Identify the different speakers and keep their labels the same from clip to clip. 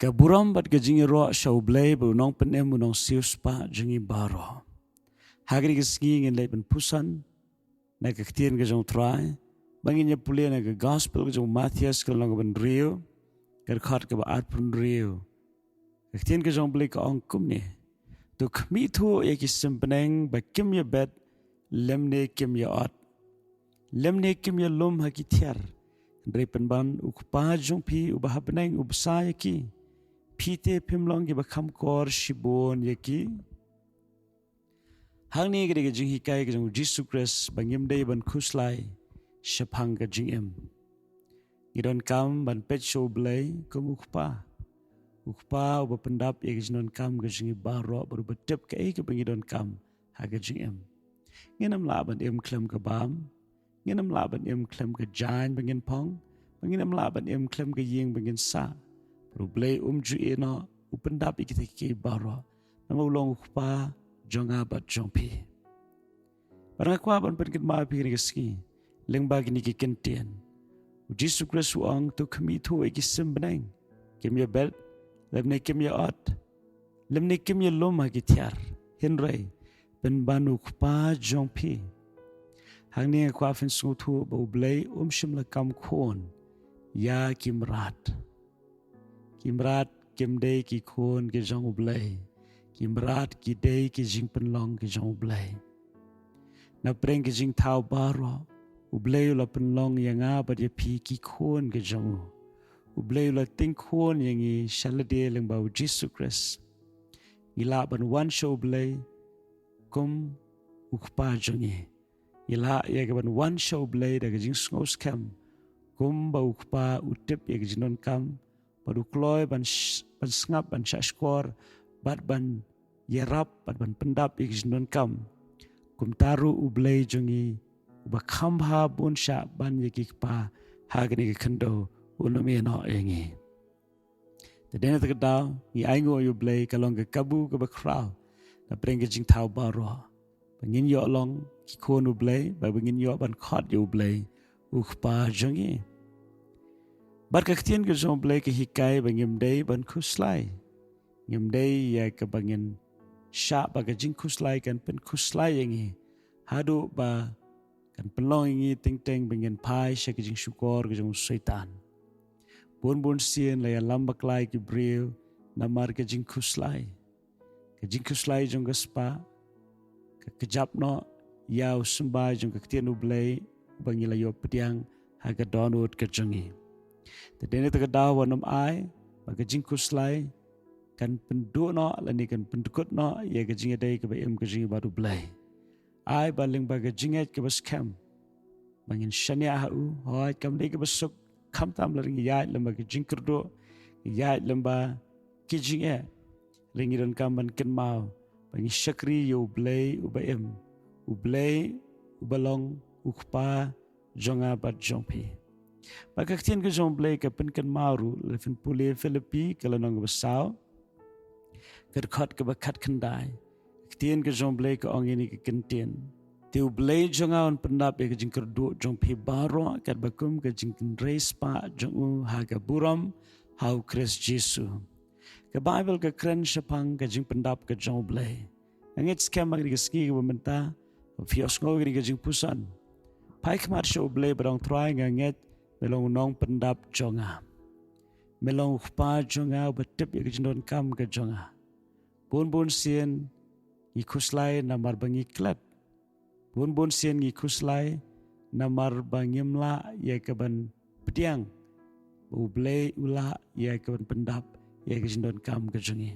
Speaker 1: Kaburam bat gajingi ro shaublay bu nong penem bu nong sius pa jingi baro. Hagri gesgi ngin lay Jingpuson na kaktian ke jong try. Bangin nya pulia na ke gospel ke jong Matthias ke long ben rio. Kerkhat ke ba art pun rio. Kaktian ke jong beli ke ongkum ni. Tu kmi tu ya ki simpeneng ba kim ya bet lemne kim ya ot. Lemne kim ya lum haki tiar. Dari penban ukpa jong pi ubah beneng ubsa ya ki. Pite pimlong ki bakam kor shibon ya ki. Hang ni ke jing hikai ke jong Jesus Christ bangim day ban kuslai shapang ke jing em. Idon kam ban pet show blay kum ukpa. Ukpa uba pyndap ya ke jinon kam ke jing baro baru betep ke ke bangidon kam ha ke jing em. Nginam laban em klem ke bam. Nginam laban em klem ke jan bangin pong. Banginam laban em klem ke ying bangin sa. Rublay ju ino upendap ikita ki baro nama ulong ukpa jonga bat jongpi. Barang aku aban pergi ma pi ni geski leng bagi ni ki kentian. Jesus Christ uang tu kami tu iki sembeneng. Kim ya bel lemne kim ya ot. Lemne kim ya lom hagi tiar. Henry ben banu ukpa jongpi. Hang ni aku afin sungutu bau blay shimla kam kon ya kimrat. Kimrat kim day ki khôn ki jong ublay. Kimrat ki day ki jing penlong ki jong ublay. Na preng ki jing thao baro. Ublay ula penlong yang abad ya pi ki khôn ki jong. Ublay ula ting khôn yang i shalade leng bau Jesus Christ. Ila ban wan show ublay kum ukpa jongi. Ila ya ban wan show ublay daga jing ngos kam. Kum bau ukpa utip ya jinon kam. Baru kloy ban sngap ban syashkor bat ban yerap bat ban pyndap ikjinon kam kum taru ublay jongi uba khambha bun sha ban yikpa hagni ke khando unami no engi tedena tegadaw ni aingo ublay kalong ke kabu ke bakraw na preng jing thau baro bangin yo long ki khon ublay ba bangin yo ban khot ublay ukpa jongi Bar kaktian ke jong blay ke hikai bangim day ban kuslai. Ngim day ya ke bangin syak ba ke jing kuslai kan pen kuslai yangi. Hadu ba kan penlong yangi ting bangin pai syak ke jing syukor ke jong syaitan. Bun sien laya lambak lai ke brio namar ke jing kuslai. Ke jing kuslai jong gaspa. Ke kejap no yau sembah jong kaktian ublay bangila yo pediang haga donut ke jongi. Tadene tagadaw wanam ay baga jing kuslay kan penduk no lani kan pendukut no ya ga jing aday ka ba em ka jing baru blay ay baling baga jinget ka bas kam bangin shania hau hoy kam day ka basuk kam tam laring ya lamba ka jing kurdo ya lamba ki jing e ring iron kam ban ken mau bangin shakri yo blay uba em ublay ubalong ukpa jonga bat jongpi Maka ketian ke jong blay ke penkan maru lefin pulih Filipi kalau nong besau kerkot ke bakat kendai ketian ke jong blay ke ong ini ke kentian tiu blay jong awan pendap ke jing kerdu jong pi baro kat bakum ke jing kendres pa jong u haga buram hau Kris Jesu ke Bible ke kren sepang ke jing pendap ke jong blay angit skam magri ke ski ke bementa fios ngau ke Jingpuson pai kemar show blay berong try nganget melong nong pyndap jonga. Melong ukpa jonga betep ya kejinon kam ke jonga. Bun sien ikuslai namar bangi klat. Bun sien ikuslai namar bangimla ya keban pediang. Ublay ula ya keban pyndap ya kejinon kam ke jongi.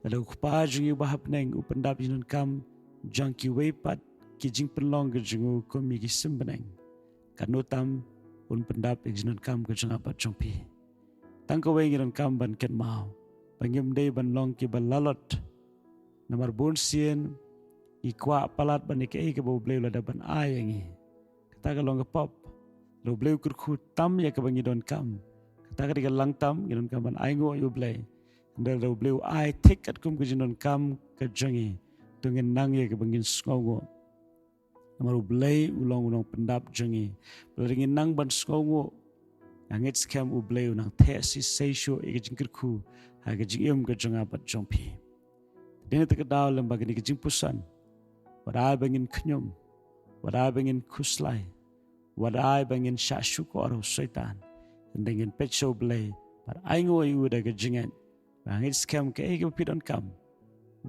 Speaker 1: Lalu ukpa jongi ubah bneng upendap jinon kam jangki weipat kijing penlong ke jongu kumi kisimbeneng. Kanutam un pyndap ikjinon kam ke jong apat jongpi. Tangka weng iron kam ban ken mau. Bangim day ban long ki ban lalot. Namar bun sien ikwa palat ban ikei ke bau bleu lada ban ayangi. Kata ka long ke pop. Lo bleu kurku tam ya ke bangidon kam. Kata ka diga lang tam gidon kam ban aingo yu bleu. Ndal lo bleu ay tik at kum ke jinon kam ke jongi. Tungin nang ya ke bangin skongo. Namaru blay ulong pyndap jongi. Beringin nang ban skongo angit scam ublay unang thesis seisho ikajingkirku hagajingim gajongabat jongpi. Dene tekadaw lembaga ni Jingpuson. Wadai bangin kenyum, wadai bangin kuslai, wadai bangin syashuk orang syaitan. Dengan petso blay, par aingo ayu daga jingan. Bangit scam ke ege pidon kam.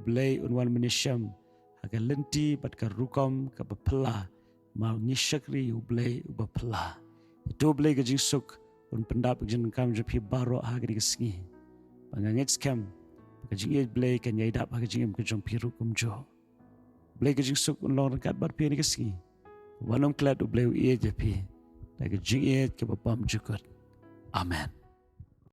Speaker 1: Blay unwan menisham haga lenti bat ka rukom ka bapela mau ngishakri ublay ubapela. Itu blay ka jingsuk un pyndap jin kam jopi baro haga di kesingi. Bangit scam kajing blay kan yaidap kajing kajong piru kumjo blay kajing suk unlong kat bar pi ni kesingi wanom klat blay u japi kajing ke bapam jukut amen.